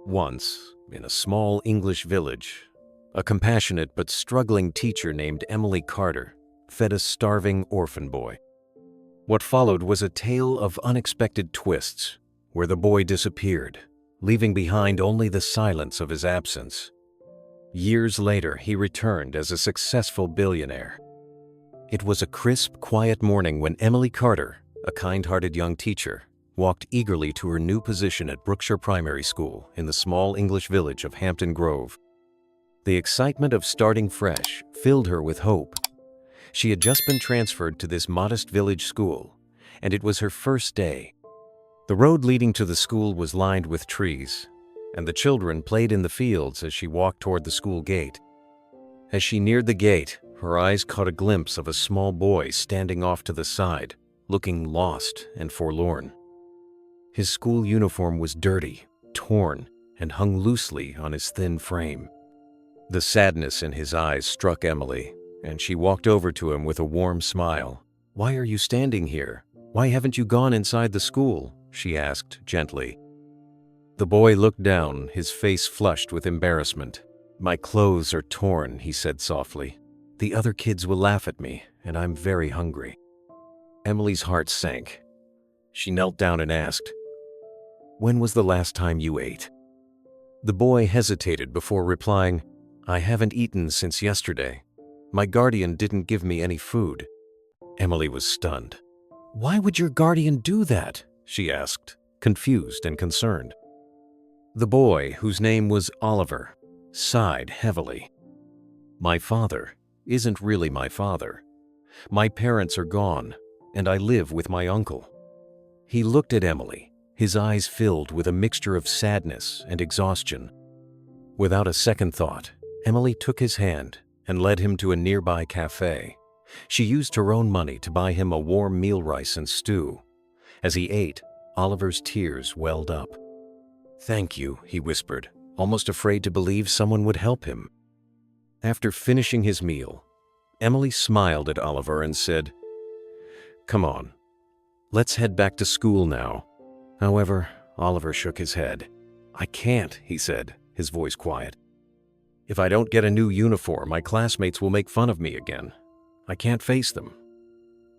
Once, in a small English village, a compassionate but struggling teacher named Emily Carter fed a starving orphan boy. What followed was a tale of unexpected twists, where the boy disappeared, leaving behind only the silence of his absence. Years later, he returned as a successful billionaire. It was a crisp, quiet morning when Emily Carter, a kind-hearted young teacher, walked eagerly to her new position at Brookshire Primary School in the small English village of Hampton Grove. The excitement of starting fresh filled her with hope. She had just been transferred to this modest village school, and it was her first day. The road leading to the school was lined with trees, and the children played in the fields as she walked toward the school gate. As she neared the gate, her eyes caught a glimpse of a small boy standing off to the side, looking lost and forlorn. His school uniform was dirty, torn, and hung loosely on his thin frame. The sadness in his eyes struck Emily, and she walked over to him with a warm smile. "Why are you standing here? Why haven't you gone inside the school?" she asked gently. The boy looked down, his face flushed with embarrassment. "My clothes are torn," he said softly. "The other kids will laugh at me, and I'm very hungry." Emily's heart sank. She knelt down and asked, "When was the last time you ate?" The boy hesitated before replying, "I haven't eaten since yesterday. My guardian didn't give me any food." Emily was stunned. "Why would your guardian do that?" she asked, confused and concerned. The boy, whose name was Oliver, sighed heavily. "My father isn't really my father. My parents are gone, and I live with my uncle." He looked at Emily, his eyes filled with a mixture of sadness and exhaustion. Without a second thought, Emily took his hand and led him to a nearby cafe. She used her own money to buy him a warm meal rice and stew. As he ate, Oliver's tears welled up. "Thank you," he whispered, almost afraid to believe someone would help him. After finishing his meal, Emily smiled at Oliver and said, "Come on, let's head back to school now." However, Oliver shook his head. "I can't," he said, his voice quiet. "If I don't get a new uniform, my classmates will make fun of me again. I can't face them."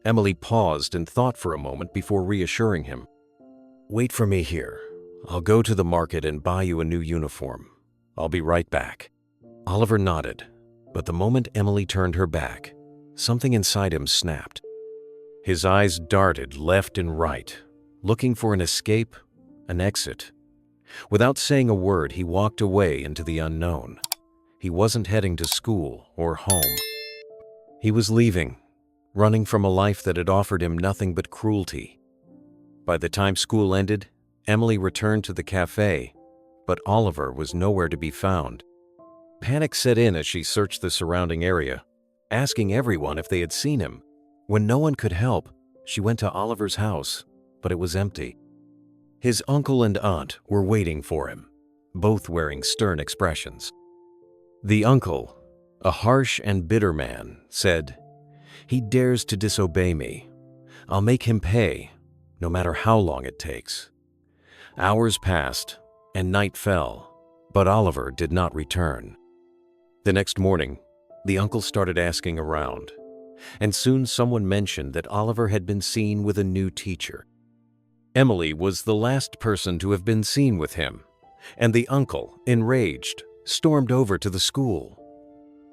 Emily paused and thought for a moment before reassuring him. "Wait for me here. I'll go to the market and buy you a new uniform. I'll be right back." Oliver nodded, but the moment Emily turned her back, something inside him snapped. His eyes darted left and right, looking for an escape, an exit. Without saying a word, he walked away into the unknown. He wasn't heading to school or home. He was leaving, running from a life that had offered him nothing but cruelty. By the time school ended, Emily returned to the cafe, but Oliver was nowhere to be found. Panic set in as she searched the surrounding area, asking everyone if they had seen him. When no one could help, she went to Oliver's house, but it was empty. His uncle and aunt were waiting for him, both wearing stern expressions. The uncle, a harsh and bitter man, said, "He dares to disobey me. I'll make him pay, no matter how long it takes." Hours passed, and night fell, but Oliver did not return. The next morning, the uncle started asking around, and soon someone mentioned that Oliver had been seen with a new teacher. Emily was the last person to have been seen with him, and the uncle, enraged, stormed over to the school.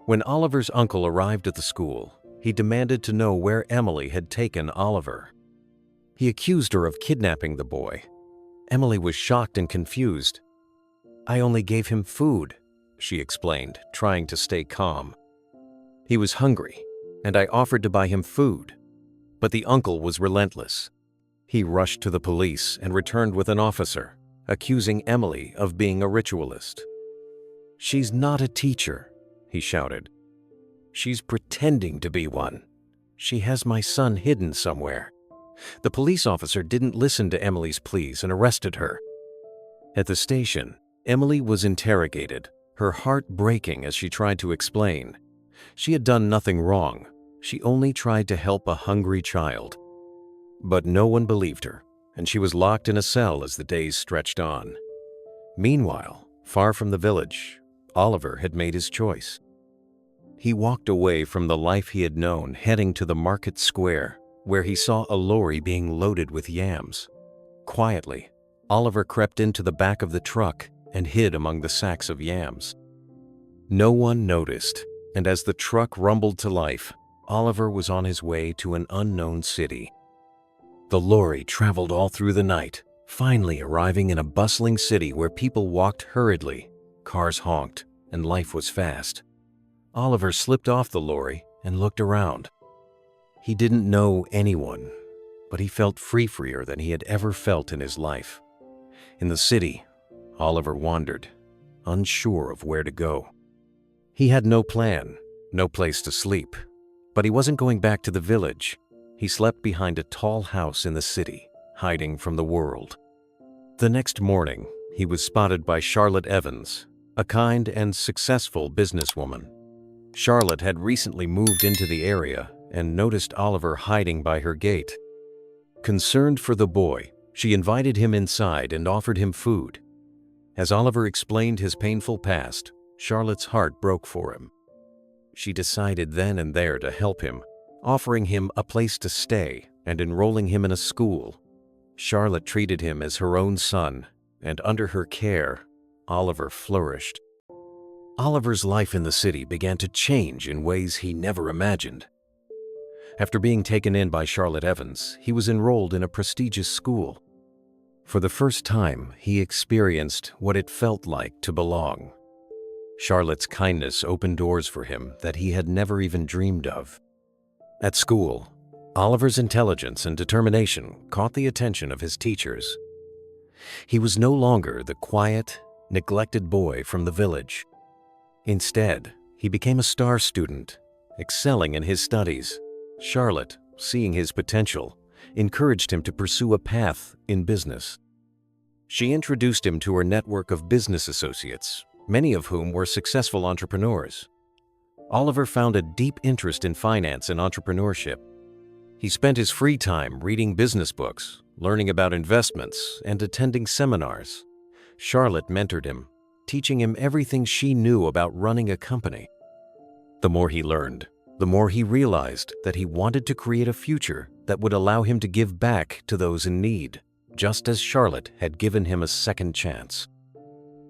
When Oliver's uncle arrived at the school, he demanded to know where Emily had taken Oliver. He accused her of kidnapping the boy. Emily was shocked and confused. "I only gave him food," she explained, trying to stay calm. "He was hungry, and I offered to buy him food." But the uncle was relentless. He rushed to the police and returned with an officer, accusing Emily of being a ritualist. "She's not a teacher," he shouted. "She's pretending to be one. She has my son hidden somewhere." The police officer didn't listen to Emily's pleas and arrested her. At the station, Emily was interrogated, her heart breaking as she tried to explain. She had done nothing wrong. She only tried to help a hungry child. But no one believed her, and she was locked in a cell as the days stretched on. Meanwhile, far from the village, Oliver had made his choice. He walked away from the life he had known, heading to the market square, where he saw a lorry being loaded with yams. Quietly, Oliver crept into the back of the truck and hid among the sacks of yams. No one noticed, and as the truck rumbled to life, Oliver was on his way to an unknown city. The lorry traveled all through the night, finally arriving in a bustling city where people walked hurriedly, cars honked, and life was fast. Oliver slipped off the lorry and looked around. He didn't know anyone, but he felt freer than he had ever felt in his life. In the city, Oliver wandered, unsure of where to go. He had no plan, no place to sleep, but he wasn't going back to the village. He slept behind a tall house in the city, hiding from the world. The next morning, he was spotted by Charlotte Evans, a kind and successful businesswoman. Charlotte had recently moved into the area and noticed Oliver hiding by her gate. Concerned for the boy, she invited him inside and offered him food. As Oliver explained his painful past, Charlotte's heart broke for him. She decided then and there to help him, offering him a place to stay and enrolling him in a school. Charlotte treated him as her own son, and under her care, Oliver flourished. Oliver's life in the city began to change in ways he never imagined. After being taken in by Charlotte Evans, he was enrolled in a prestigious school. For the first time, he experienced what it felt like to belong. Charlotte's kindness opened doors for him that he had never even dreamed of. At school, Oliver's intelligence and determination caught the attention of his teachers. He was no longer the quiet, neglected boy from the village. Instead, he became a star student, excelling in his studies. Charlotte, seeing his potential, encouraged him to pursue a path in business. She introduced him to her network of business associates, many of whom were successful entrepreneurs. Oliver found a deep interest in finance and entrepreneurship. He spent his free time reading business books, learning about investments, and attending seminars. Charlotte mentored him, teaching him everything she knew about running a company. The more he learned, the more he realized that he wanted to create a future that would allow him to give back to those in need, just as Charlotte had given him a second chance.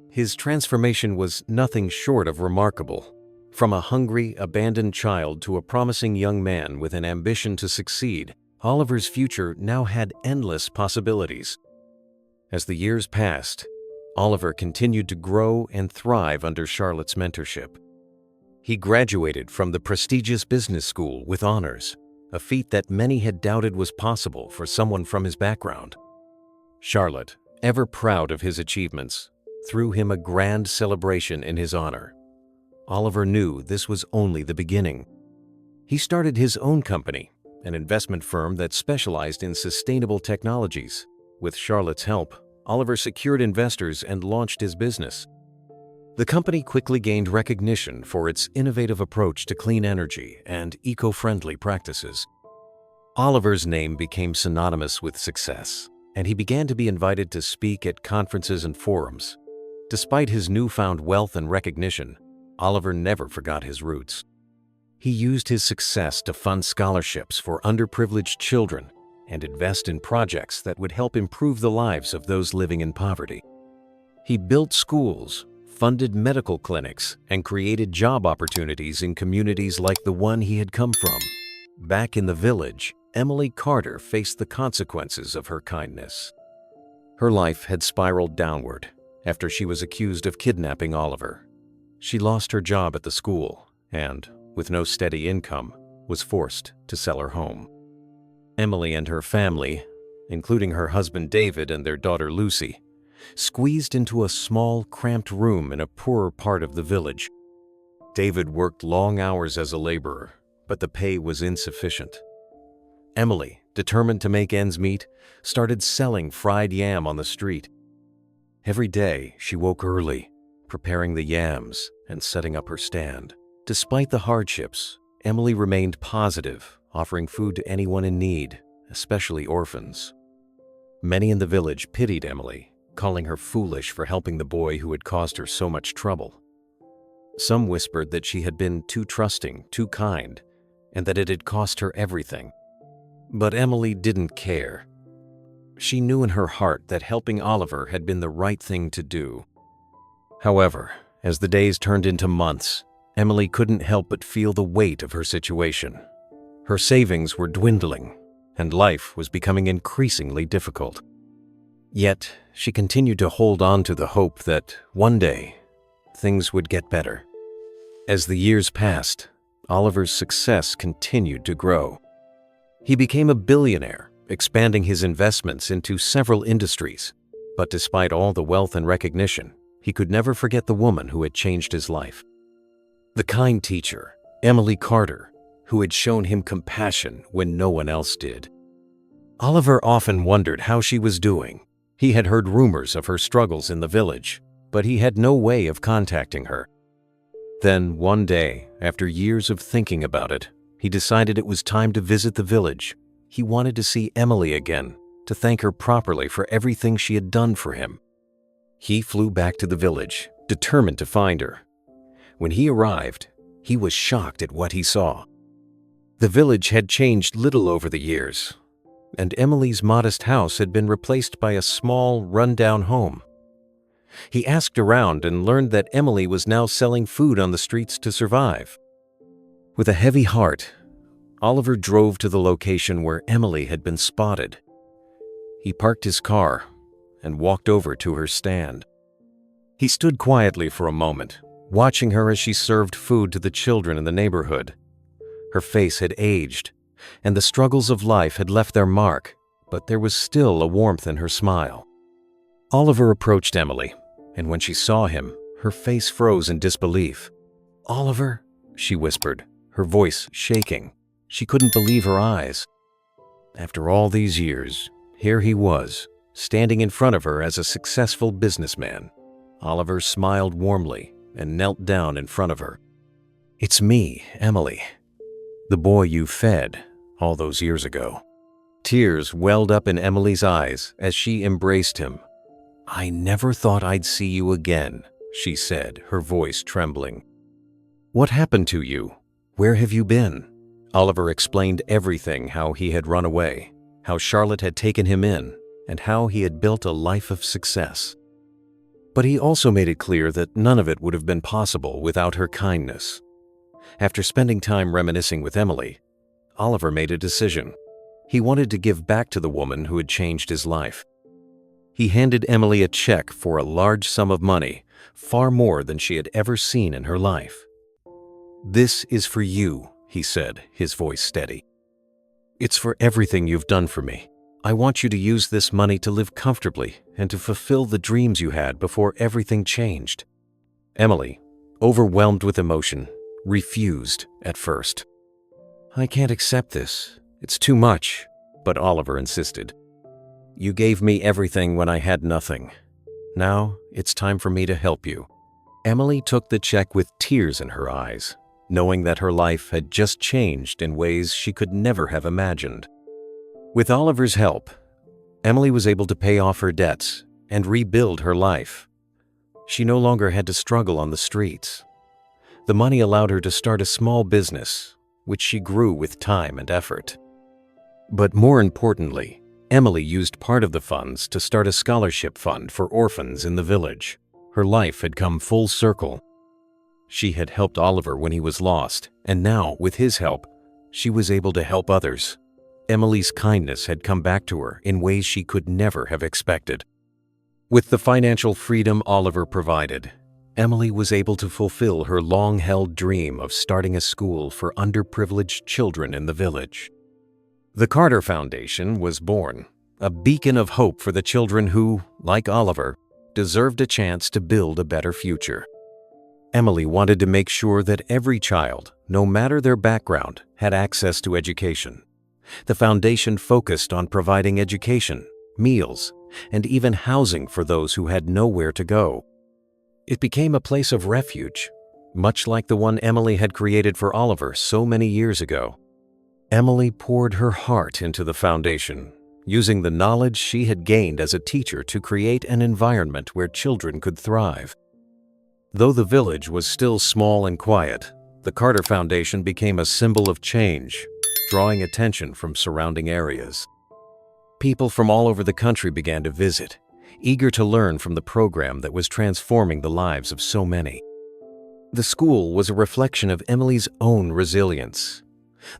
His transformation was nothing short of remarkable. From a hungry, abandoned child to a promising young man with an ambition to succeed, Oliver's future now had endless possibilities. As the years passed, Oliver continued to grow and thrive under Charlotte's mentorship. He graduated from the prestigious business school with honors, a feat that many had doubted was possible for someone from his background. Charlotte, ever proud of his achievements, threw him a grand celebration in his honor. Oliver knew this was only the beginning. He started his own company, an investment firm that specialized in sustainable technologies. With Charlotte's help, Oliver secured investors and launched his business. The company quickly gained recognition for its innovative approach to clean energy and eco-friendly practices. Oliver's name became synonymous with success, and he began to be invited to speak at conferences and forums. Despite his newfound wealth and recognition, Oliver never forgot his roots. He used his success to fund scholarships for underprivileged children and invest in projects that would help improve the lives of those living in poverty. He built schools, funded medical clinics, and created job opportunities in communities like the one he had come from. Back in the village, Emily Carter faced the consequences of her kindness. Her life had spiraled downward after she was accused of kidnapping Oliver. She lost her job at the school and, with no steady income, was forced to sell her home. Emily and her family, including her husband David and their daughter Lucy, squeezed into a small, cramped room in a poorer part of the village. David worked long hours as a laborer, but the pay was insufficient. Emily, determined to make ends meet, started selling fried yam on the street. Every day, she woke early, preparing the yams and setting up her stand. Despite the hardships, Emily remained positive, offering food to anyone in need, especially orphans. Many in the village pitied Emily, calling her foolish for helping the boy who had caused her so much trouble. Some whispered that she had been too trusting, too kind, and that it had cost her everything. But Emily didn't care. She knew in her heart that helping Oliver had been the right thing to do. However, as the days turned into months, Emily couldn't help but feel the weight of her situation. Her savings were dwindling, and life was becoming increasingly difficult. Yet, she continued to hold on to the hope that one day, things would get better. As the years passed, Oliver's success continued to grow. He became a billionaire, expanding his investments into several industries. But despite all the wealth and recognition, he could never forget the woman who had changed his life. The kind teacher, Emily Carter, who had shown him compassion when no one else did. Oliver often wondered how she was doing. He had heard rumors of her struggles in the village, but he had no way of contacting her. Then, one day, after years of thinking about it, he decided it was time to visit the village. He wanted to see Emily again, to thank her properly for everything she had done for him. He flew back to the village, determined to find her. When he arrived, he was shocked at what he saw. The village had changed little over the years, and Emily's modest house had been replaced by a small, run-down home. He asked around and learned that Emily was now selling food on the streets to survive. With a heavy heart, Oliver drove to the location where Emily had been spotted. He parked his car and walked over to her stand. He stood quietly for a moment, watching her as she served food to the children in the neighborhood. Her face had aged, and the struggles of life had left their mark, but there was still a warmth in her smile. Oliver approached Emily, and when she saw him, her face froze in disbelief. "Oliver," she whispered, her voice shaking. She couldn't believe her eyes. After all these years, here he was, standing in front of her as a successful businessman. Oliver smiled warmly and knelt down in front of her. "It's me, Emily, the boy you fed all those years ago." Tears welled up in Emily's eyes as she embraced him. "I never thought I'd see you again," she said, her voice trembling. "What happened to you? Where have you been?" Oliver explained everything: how he had run away, how Charlotte had taken him in, and how he had built a life of success. But he also made it clear that none of it would have been possible without her kindness. After spending time reminiscing with Emily, Oliver made a decision. He wanted to give back to the woman who had changed his life. He handed Emily a check for a large sum of money, far more than she had ever seen in her life. "This is for you," he said, his voice steady. "It's for everything you've done for me. I want you to use this money to live comfortably and to fulfill the dreams you had before everything changed." Emily, overwhelmed with emotion, refused at first. "I can't accept this. It's too much," but Oliver insisted. "You gave me everything when I had nothing. Now it's time for me to help you." Emily took the check with tears in her eyes, knowing that her life had just changed in ways she could never have imagined. With Oliver's help, Emily was able to pay off her debts and rebuild her life. She no longer had to struggle on the streets. The money allowed her to start a small business, which she grew with time and effort. But more importantly, Emily used part of the funds to start a scholarship fund for orphans in the village. Her life had come full circle. She had helped Oliver when he was lost, and now, with his help, she was able to help others. Emily's kindness had come back to her in ways she could never have expected. With the financial freedom Oliver provided, Emily was able to fulfill her long-held dream of starting a school for underprivileged children in the village. The Carter Foundation was born, a beacon of hope for the children who, like Oliver, deserved a chance to build a better future. Emily wanted to make sure that every child, no matter their background, had access to education. The foundation focused on providing education, meals, and even housing for those who had nowhere to go. It became a place of refuge, much like the one Emily had created for Oliver so many years ago. Emily poured her heart into the foundation, using the knowledge she had gained as a teacher to create an environment where children could thrive. Though the village was still small and quiet, the Carter Foundation became a symbol of change, drawing attention from surrounding areas. People from all over the country began to visit, eager to learn from the program that was transforming the lives of so many. The school was a reflection of Emily's own resilience.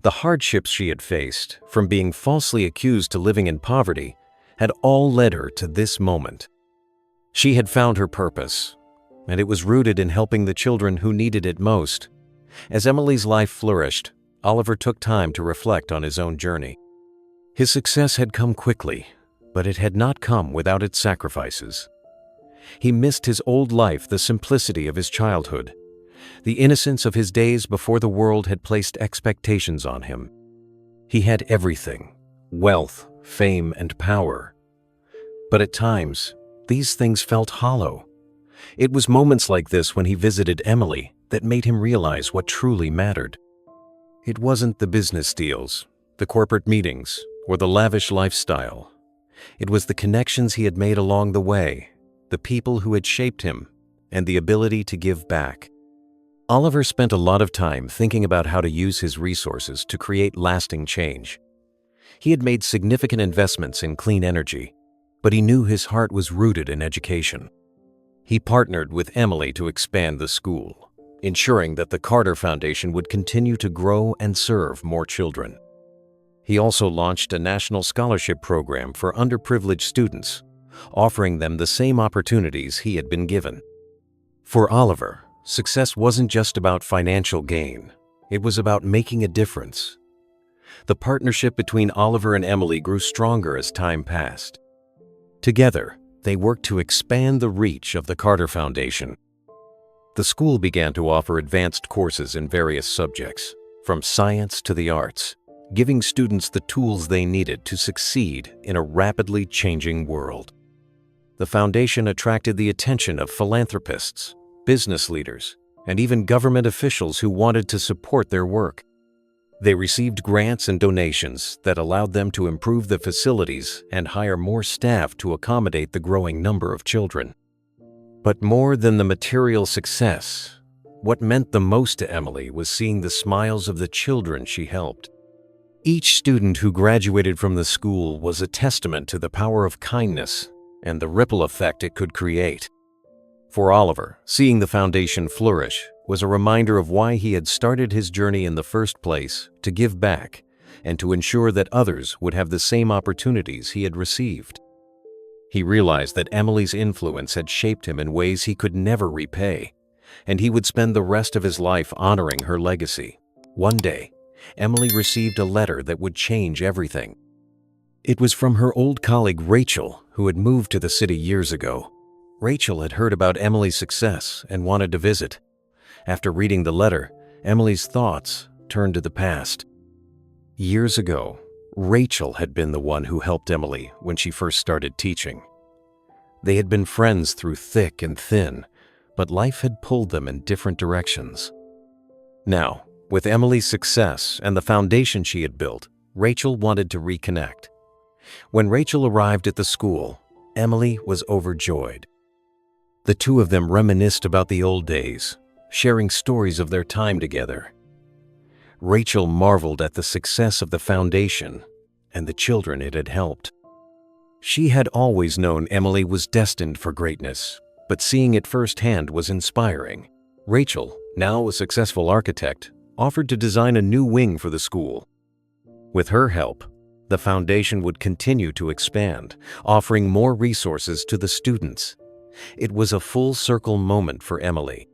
The hardships she had faced, from being falsely accused to living in poverty, had all led her to this moment. She had found her purpose, and it was rooted in helping the children who needed it most. As Emily's life flourished, Oliver took time to reflect on his own journey. His success had come quickly, but it had not come without its sacrifices. He missed his old life, the simplicity of his childhood, the innocence of his days before the world had placed expectations on him. He had everything: wealth, fame, and power. But at times, these things felt hollow. It was moments like this when he visited Emily that made him realize what truly mattered. It wasn't the business deals, the corporate meetings, or the lavish lifestyle. It was the connections he had made along the way, the people who had shaped him, and the ability to give back. Oliver spent a lot of time thinking about how to use his resources to create lasting change. He had made significant investments in clean energy, but he knew his heart was rooted in education. He partnered with Emily to expand the school, ensuring that the Carter Foundation would continue to grow and serve more children. He also launched a national scholarship program for underprivileged students, offering them the same opportunities he had been given. For Oliver, success wasn't just about financial gain. It was about making a difference. The partnership between Oliver and Emily grew stronger as time passed. Together, they worked to expand the reach of the Carter Foundation. The school began to offer advanced courses in various subjects, from science to the arts, giving students the tools they needed to succeed in a rapidly changing world. The foundation attracted the attention of philanthropists, business leaders, and even government officials who wanted to support their work. They received grants and donations that allowed them to improve the facilities and hire more staff to accommodate the growing number of children. But more than the material success, what meant the most to Emily was seeing the smiles of the children she helped. Each student who graduated from the school was a testament to the power of kindness and the ripple effect it could create. For Oliver, seeing the foundation flourish was a reminder of why he had started his journey in the first place: to give back and to ensure that others would have the same opportunities he had received. He realized that Emily's influence had shaped him in ways he could never repay, and he would spend the rest of his life honoring her legacy. One day, Emily received a letter that would change everything. It was from her old colleague Rachel, who had moved to the city years ago. Rachel had heard about Emily's success and wanted to visit. After reading the letter, Emily's thoughts turned to the past. Years ago, Rachel had been the one who helped Emily when she first started teaching. They had been friends through thick and thin, but life had pulled them in different directions. Now, with Emily's success and the foundation she had built, Rachel wanted to reconnect. When Rachel arrived at the school, Emily was overjoyed. The two of them reminisced about the old days, sharing stories of their time together. Rachel marveled at the success of the foundation and the children it had helped. She had always known Emily was destined for greatness, but seeing it firsthand was inspiring. Rachel, now a successful architect, offered to design a new wing for the school. With her help, the foundation would continue to expand, offering more resources to the students. It was a full-circle moment for Emily.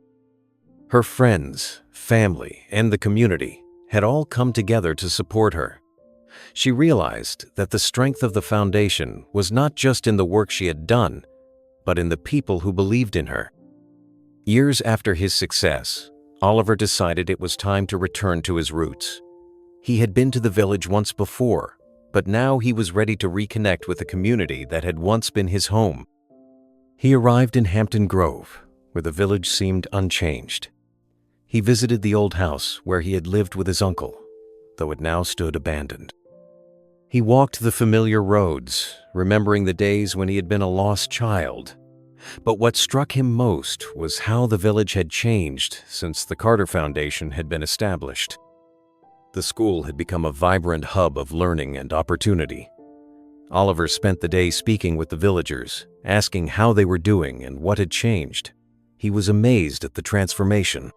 Her friends, family, and the community had all come together to support her. She realized that the strength of the foundation was not just in the work she had done, but in the people who believed in her. Years after his success, Oliver decided it was time to return to his roots. He had been to the village once before, but now he was ready to reconnect with the community that had once been his home. He arrived in Hampton Grove, where the village seemed unchanged. He visited the old house where he had lived with his uncle, though it now stood abandoned. He walked the familiar roads, remembering the days when he had been a lost child. But what struck him most was how the village had changed since the Carter Foundation had been established. The school had become a vibrant hub of learning and opportunity. Oliver spent the day speaking with the villagers, asking how they were doing and what had changed. He was amazed at the transformation.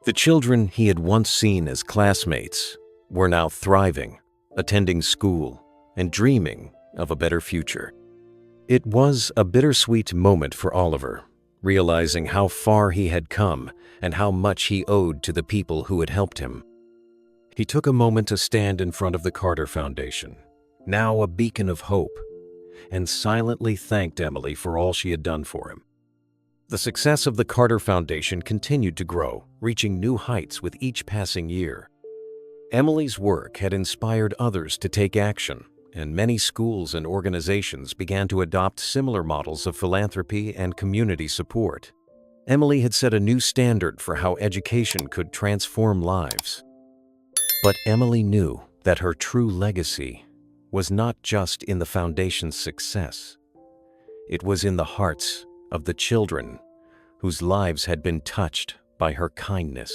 The children he had once seen as classmates were now thriving, attending school, and dreaming of a better future. It was a bittersweet moment for Oliver, realizing how far he had come and how much he owed to the people who had helped him. He took a moment to stand in front of the Carter Foundation, now a beacon of hope, and silently thanked Emily for all she had done for him. The success of the Carter Foundation continued to grow, reaching new heights with each passing year. Emily's work had inspired others to take action, and many schools and organizations began to adopt similar models of philanthropy and community support. Emily had set a new standard for how education could transform lives. But Emily knew that her true legacy was not just in the foundation's success. It was in the hearts of the children whose lives had been touched by her kindness.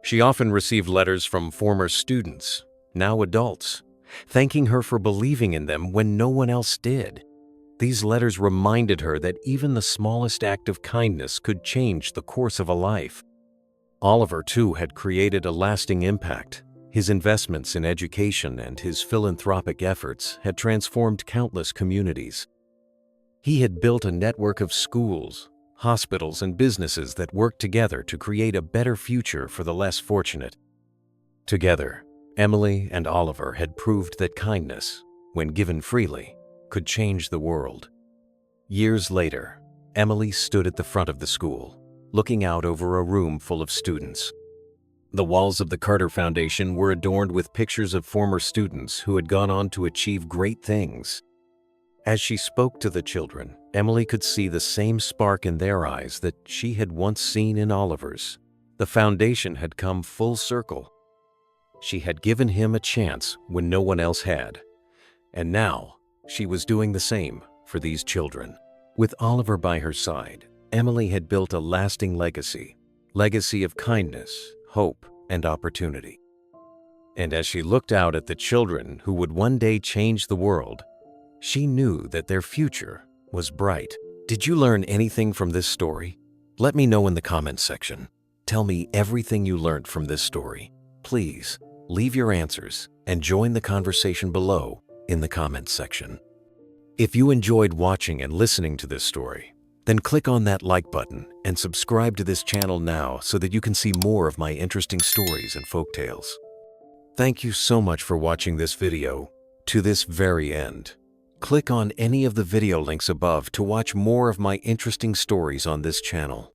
She often received letters from former students, now adults, thanking her for believing in them when no one else did. These letters reminded her that even the smallest act of kindness could change the course of a life. Oliver, too, had created a lasting impact. His investments in education and his philanthropic efforts had transformed countless communities. He had built a network of schools, hospitals, and businesses that worked together to create a better future for the less fortunate. Together, Emily and Oliver had proved that kindness, when given freely, could change the world. Years later, Emily stood at the front of the school, looking out over a room full of students. The walls of the Carter Foundation were adorned with pictures of former students who had gone on to achieve great things. As she spoke to the children, Emily could see the same spark in their eyes that she had once seen in Oliver's. The foundation had come full circle. She had given him a chance when no one else had. And now, she was doing the same for these children. With Oliver by her side, Emily had built a lasting legacy of kindness, hope, and opportunity. And as she looked out at the children who would one day change the world, she knew that their future was bright. Did you learn anything from this story? Let me know in the comments section. Tell me everything you learned from this story. Please leave your answers and join the conversation below in the comments section. If you enjoyed watching and listening to this story, then click on that like button and subscribe to this channel now so that you can see more of my interesting stories and folktales. Thank you so much for watching this video to this very end. Click on any of the video links above to watch more of my interesting stories on this channel.